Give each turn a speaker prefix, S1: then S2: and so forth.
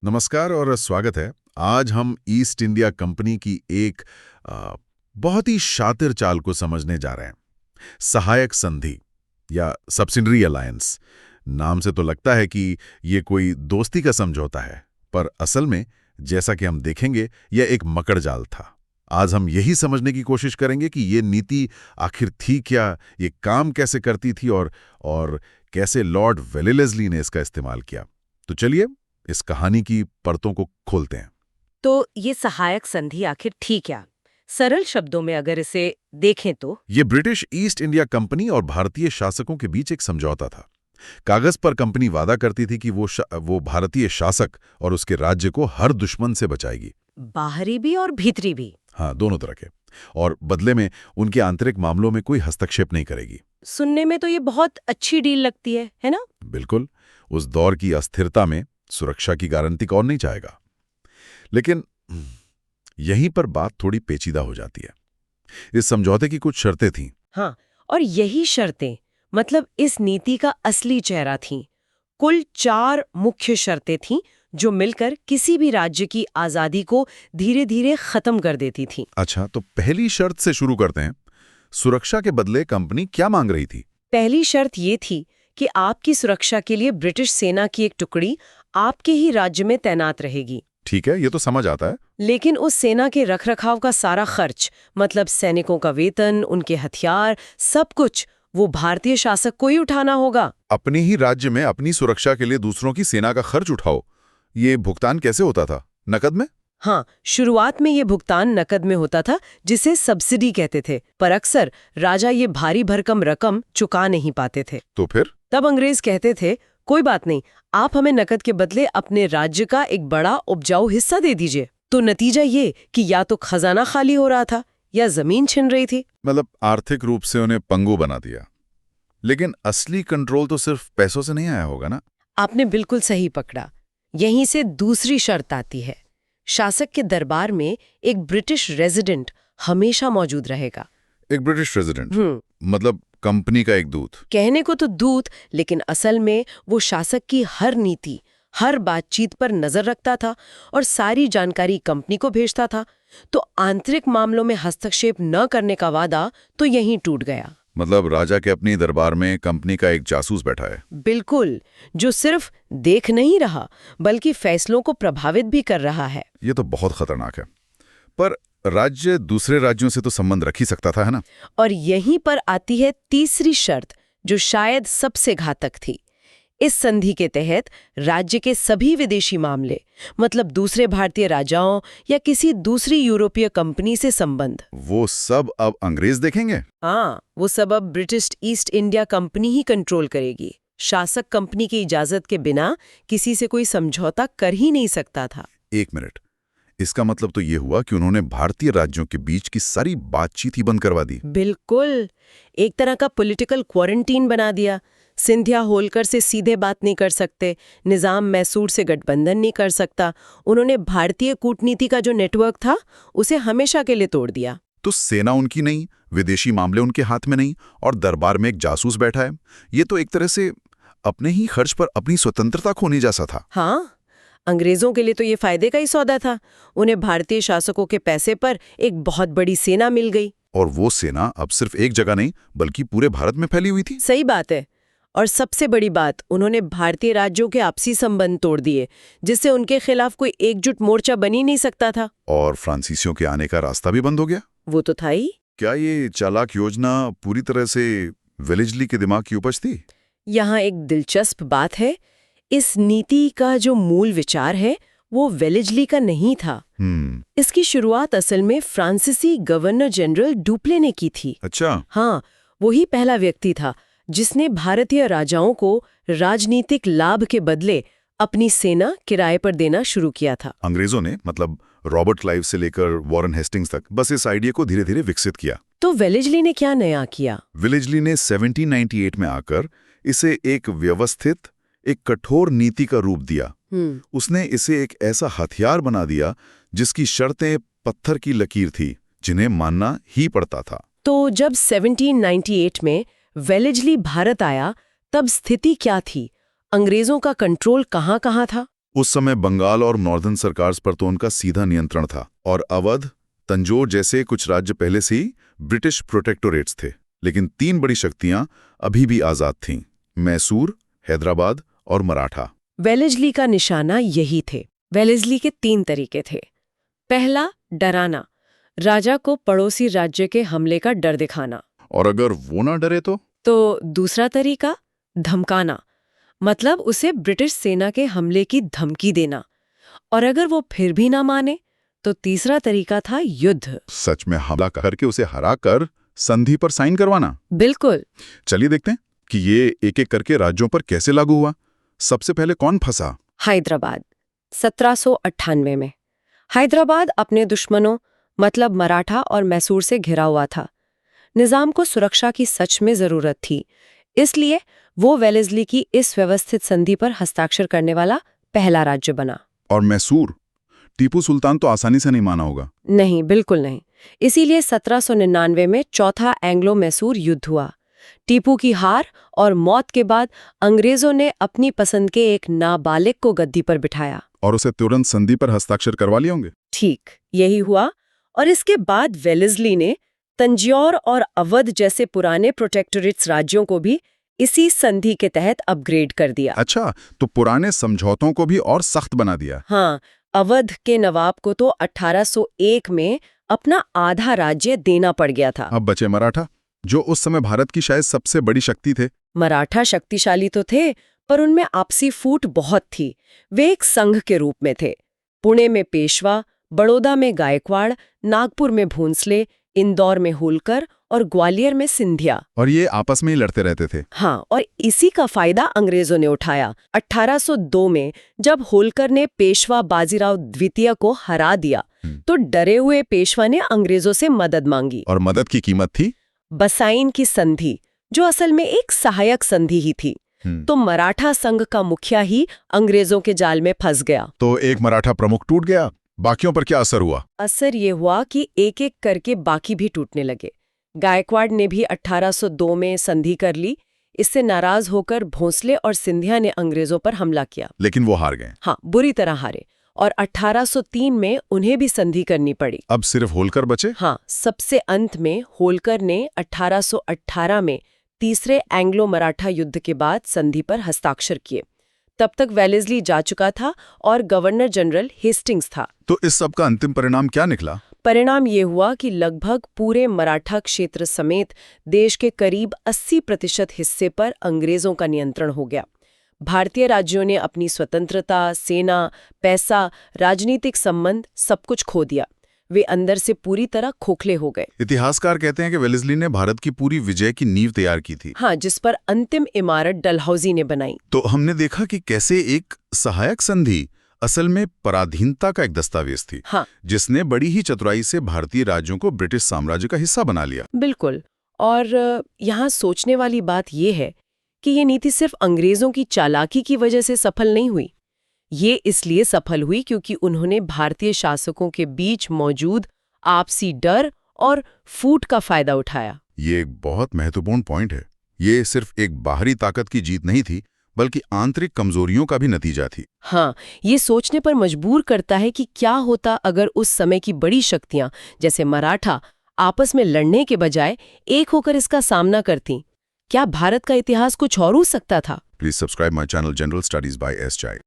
S1: नमस्कार और स्वागत है। आज हम ईस्ट इंडिया कंपनी की एक बहुत ही शातिर चाल को समझने जा रहे हैं। सहायक संधि या सब्सिडरी अलायंस। नाम से तो लगता है कि ये कोई दोस्ती का समझौता है, पर असल में जैसा कि हम देखेंगे यह एक मकड़ जाल था। आज हम यही समझने की कोशिश करेंगे कि ये नीति आखिर थी क्या, ये काम कैसे करती थी और कैसे लॉर्ड वेलेस्ली ने इसका इस्तेमाल किया। तो चलिए इस कहानी की परतों को खोलते हैं।
S2: तो ये सहायक संधि आखिर थी क्या? सरल शब्दों में अगर इसे देखें तो
S1: ये ब्रिटिश ईस्ट इंडिया कंपनी और भारतीय शासकों के बीच एक समझौता था। कागज पर कंपनी वादा करती थी कि वो भारतीय शासक और उसके राज्य को हर दुश्मन से बचाएगी।
S2: बाहरी भी और भीतरी भी।
S1: हाँ, दोनों तरह के। और बदले में उनके आंतरिक मामलों में कोई हस्तक्षेप नहीं करेगी।
S2: सुनने में तो ये बहुत अच्छी डील लगती है ना?
S1: बिल्कुल। उस दौर की अस्थिरता में सुरक्षा की गारंटी कौन नहीं चाहेगा। लेकिन यहीं पर बात थोड़ी पेचीदा हो जाती है। इस समझौते की कुछ शर्तें थीं।
S2: हाँ, और यही शर्तें मतलब इस नीति का असली चेहरा थीं। कुल 4 मुख्य शर्तें थीं जो मिलकर किसी भी राज्य की आजादी को धीरे धीरे खत्म कर देती थीं।
S1: अच्छा, तो पहली शर्त से शुरू करते हैं। सुरक्षा के बदले कंपनी क्या मांग रही थी?
S2: पहली शर्त ये थी कि आपकी सुरक्षा के लिए ब्रिटिश सेना की एक टुकड़ी आपके ही राज्य में तैनात रहेगी।
S1: ठीक है, ये तो समझ आता है।
S2: लेकिन उस सेना के रखरखाव का सारा खर्च, मतलब सैनिकों का वेतन, उनके हथियार, सब कुछ वो भारतीय शासक को ही उठाना होगा।
S1: अपने ही राज्य में अपनी सुरक्षा के लिए दूसरों की सेना का खर्च उठाओ। ये भुगतान कैसे होता था? नकद में?
S2: हाँ, शुरुआत में ये भुगतान नकद में होता था, जिसे सब्सिडी कहते थे, पर अक्सर राजा ये भारी भरकम रकम चुका नहीं पाते थे।
S1: तो फिर?
S2: तब अंग्रेज कहते थे, कोई बात नहीं, आप हमें नकद के बदले अपने राज्य का एक बड़ा उपजाऊ हिस्सा दे दीजिए। तो नतीजा ये कि या तो खजाना खाली हो रहा था या जमीन छिन रही थी।
S1: मतलब आर्थिक रूप से उन्हें पंगु बना दिया। लेकिन असली कंट्रोल तो सिर्फ पैसों से नहीं आया होगा ना?
S2: आपने बिल्कुल सही पकड़ा। यहीं से दूसरी शर्त आती है। शासक के दरबार में एक ब्रिटिश रेजिडेंट हमेशा मौजूद रहेगा।
S1: एक ब्रिटिश रेजिडेंट? मतलब कंपनी का एक दूत?
S2: कहने को तो दूत, लेकिन असल में वो शासक की हर नीति, हर बातचीत पर नजर रखता था और सारी जानकारी कंपनी को भेजता था। तो आंतरिक मामलों में हस्तक्षेप न करने का वादा तो यहीं टूट गया।
S1: मतलब राजा के अपने दरबार में कंपनी का एक जासूस बैठा है।
S2: बिल्कुल, जो सिर्फ देख नहीं रहा बल्कि फैसलों को प्रभावित भी कर रहा है।
S1: ये तो बहुत खतरनाक है। पर राज्य दूसरे राज्यों से तो संबंध रख ही सकता था, है ना?
S2: और यहीं पर आती है तीसरी शर्त, जो शायद सबसे घातक थी। इस संधि के तहत राज्य के सभी विदेशी मामले, मतलब दूसरे भारतीय राजाओं या किसी दूसरी यूरोपीय कंपनी से संबंध,
S1: वो सब अब अंग्रेज देखेंगे?
S2: हाँ, वो सब अब ब्रिटिश ईस्ट इंडिया कंपनी ही कंट्रोल करेगी। शासक कंपनी की इजाजत के बिना किसी से कोई समझौता कर ही नहीं सकता था।
S1: एक मिनट, इसका मतलब तो ये हुआ कि उन्होंने भारतीय राज्यों के बीच की सारी बातचीत ही बंद करवा दी।
S2: बिल्कुल, एक तरह का पॉलिटिकल क्वारंटीन बना दिया। सिंधिया होलकर से सीधे बात नहीं कर सकते, निजाम मैसूर से गठबंधन नहीं कर सकता। उन्होंने भारतीय कूटनीति का जो नेटवर्क था उसे हमेशा के लिए तोड़ दिया।
S1: तो सेना उनकी नहीं, विदेशी मामले उनके हाथ में नहीं, और दरबार में एक जासूस बैठा है। ये तो एक तरह से अपने ही खर्च पर अपनी स्वतंत्रता खोने जैसा था।
S2: हाँ, अंग्रेजों के लिए तो ये फायदे का ही सौदा था। उन्हें भारतीय शासकों के पैसे पर एक बहुत बड़ी सेना मिल गई।
S1: और वो सेना अब सिर्फ एक जगह नहीं बल्कि पूरे भारत में फैली हुई थी।
S2: सही बात है। और सबसे बड़ी बात, उन्होंने भारतीय राज्यों के आपसी संबंध तोड़ दिए, जिससे उनके खिलाफ कोई एकजुट मोर्चा बन ही नहीं सकता था।
S1: और फ्रांसीसियों के आने का रास्ता भी बंद हो गया।
S2: वो तो था ही।
S1: क्या ये चालाक योजना पूरी तरह से वेलेस्ली के दिमाग की उपज थी?
S2: यहाँ एक दिलचस्प बात है। इस नीति का जो मूल विचार है वो वेलेस्ली का नहीं था। इसकी शुरुआत असल में फ्रांसीसी गवर्नर जनरल डुप्ले ने की थी।
S1: अच्छा।
S2: हाँ, वही पहला व्यक्ति था जिसने भारतीय राजाओं को राजनीतिक लाभ के बदले अपनी सेना किराए पर देना शुरू किया था।
S1: अंग्रेजों ने, मतलब रॉबर्ट क्लाइव से लेकर वॉरेन हेस्टिंग्स तक, बस इस आइडिया को धीरे धीरे विकसित किया।
S2: तो वेलेस्ली ने क्या नया किया?
S1: वेलेस्ली ने 1798 में आकर इसे एक व्यवस्थित, एक कठोर नीति का रूप दिया। उसने इसे एक ऐसा हथियार बना दिया जिसकी शर्तें पत्थर की लकीर थी, जिन्हें मानना ही पड़ता था।
S2: तो जब 1798 में वेलेस्ली भारत आया, तब स्थिति क्या थी? अंग्रेजों का कंट्रोल कहाँ-कहाँ था?
S1: उस समय बंगाल और नॉर्दर्न सरकार्स पर तो उनका सीधा नियंत्रण था, और अवध, तंजौर जैसे कुछ राज्य पहले से ही ब्रिटिश प्रोटेक्टोरेट्स थे। लेकिन 3 बड़ी शक्तियां अभी भी आजाद थीं: मैसूर, हैदराबाद और मराठा।
S2: वेलेस्ली का निशाना यही थे। वेलेस्ली के 3 तरीके थे। पहला, डराना, राजा को पड़ोसी राज्य के हमले का डर दिखाना।
S1: और अगर वो ना डरे
S2: तो दूसरा तरीका, धमकाना, मतलब उसे ब्रिटिश सेना के हमले की धमकी देना। और अगर वो फिर भी ना माने तो तीसरा तरीका था युद्ध।
S1: सच में हमला करके उसे हराकर संधि पर साइन करवाना।
S2: बिल्कुल।
S1: चलिए देखते हैं कि ये एक-एक करके राज्यों पर कैसे लागू हुआ। सबसे पहले कौन फंसा?
S2: हैदराबाद, 1798 में। हैदराबाद अपने दुश्मनों मतलब मराठा और मैसूर से घिरा हुआ था। निजाम को सुरक्षा की सच में जरूरत थी, इसलिए वो वेलेस्ली की इस व्यवस्थित संधि पर हस्ताक्षर करने वाला पहला राज्य बना।
S1: और मैसूर? टीपू सुल्तान तो आसानी से नहीं माना होगा।
S2: नहीं, बिल्कुल नहीं। इसीलिए 1799 में चौथा एंग्लो मैसूर युद्ध हुआ। टीपू की हार और मौत के बाद अंग्रेजों ने अपनी पसंद के एक नाबालिग को गद्दी पर बिठाया।
S1: और उसे तुरंत संधि पर हस्ताक्षर करवा लिए होंगे।
S2: ठीक यही हुआ। और इसके बाद वेलेस्ली ने तंजौर और अवध जैसे पुराने प्रोटेक्टोरेट्स राज्यों को भी इसी संधि के तहत अपग्रेड कर दिया।
S1: अच्छा, तो पुराने समझौतों को भी और सख्त बना दिया।
S2: हाँ, अवध के नवाब को तो 1801 में अपना आधा राज्य देना पड़ गया था।
S1: अब बचे मराठा, जो उस समय भारत की शायद सबसे बड़ी शक्ति थे।
S2: मराठा शक्तिशाली तो थे, पर उनमें आपसी फूट बहुत थी। वे एक संघ के रूप में थे। पुणे में पेशवा, बड़ौदा में गायकवाड़, नागपुर में भोंसले, इंदौर में होलकर और ग्वालियर में सिंधिया।
S1: और ये आपस में ही लड़ते रहते थे।
S2: हाँ, और इसी का फायदा अंग्रेजों ने उठाया। 1802 में जब होलकर ने पेशवा बाजीराव द्वितीय को हरा दिया, तो डरे हुए पेशवा ने अंग्रेजों से मदद मांगी।
S1: और मदद की कीमत थी
S2: बसाइन की संधि, जो असल में एक सहायक संधि ही थी। तो मराठा संघ का मुखिया ही अंग्रेजों के जाल में फंस गया।
S1: तो एक मराठा प्रमुख टूट गया, बाकियों पर क्या असर हुआ?
S2: असर ये हुआ कि एक एक करके बाकी भी टूटने लगे। गायकवाड़ ने भी 1802 में संधि कर ली। इससे नाराज होकर भोंसले और सिंधिया ने अंग्रेजों पर हमला किया।
S1: लेकिन वो हार गए।
S2: हाँ, बुरी तरह हारे। और 1803 में उन्हें भी संधि करनी पड़ी।
S1: अब सिर्फ होलकर बचे?
S2: हाँ, सबसे अंत में होलकर ने 1818 में तीसरे एंग्लो मराठा युद्ध के बाद संधि पर हस्ताक्षर किए। तब तक वेलेस्ली जा चुका था और गवर्नर जनरल हेस्टिंग्स था।
S1: तो इस सब का अंतिम परिणाम क्या निकला?
S2: परिणाम ये हुआ कि लगभग पूरे मराठा क्षेत्र समेत देश के करीब 80% हिस्से पर अंग्रेजों का नियंत्रण हो गया। भारतीय राज्यों ने अपनी स्वतंत्रता, सेना, पैसा, राजनीतिक संबंध सब कुछ खो दिया। वे अंदर से पूरी तरह खोखले हो गए।
S1: इतिहासकार कहते हैं कि वेलेस्ली ने भारत की पूरी विजय की नींव तैयार की थी।
S2: हाँ, जिस पर अंतिम इमारत डलहौजी ने बनाई।
S1: तो हमने देखा कि कैसे एक सहायक संधि असल में पराधीनता का एक दस्तावेज थी।
S2: हाँ,
S1: जिसने बड़ी ही चतुराई से भारतीय राज्यों को ब्रिटिश साम्राज्य का हिस्सा बना लिया।
S2: बिल्कुल। और यहाँ सोचने वाली बात यह है कि ये नीति सिर्फ अंग्रेजों की चालाकी की वजह से सफल नहीं हुई। ये इसलिए सफल हुई क्योंकि उन्होंने भारतीय शासकों के बीच मौजूद आपसी डर और फूट का फायदा उठाया।
S1: ये एक बहुत महत्वपूर्ण पॉइंट है। ये सिर्फ एक बाहरी ताकत की जीत नहीं थी, बल्कि आंतरिक कमजोरियों का भी नतीजा थी।
S2: हाँ, ये सोचने पर मजबूर करता है कि क्या होता अगर उस समय की बड़ी शक्तियां जैसे मराठा आपस में लड़ने के बजाय एक होकर इसका सामना करती। क्या भारत का इतिहास कुछ और हो सकता था?
S1: Please subscribe my channel general studies by S चाई।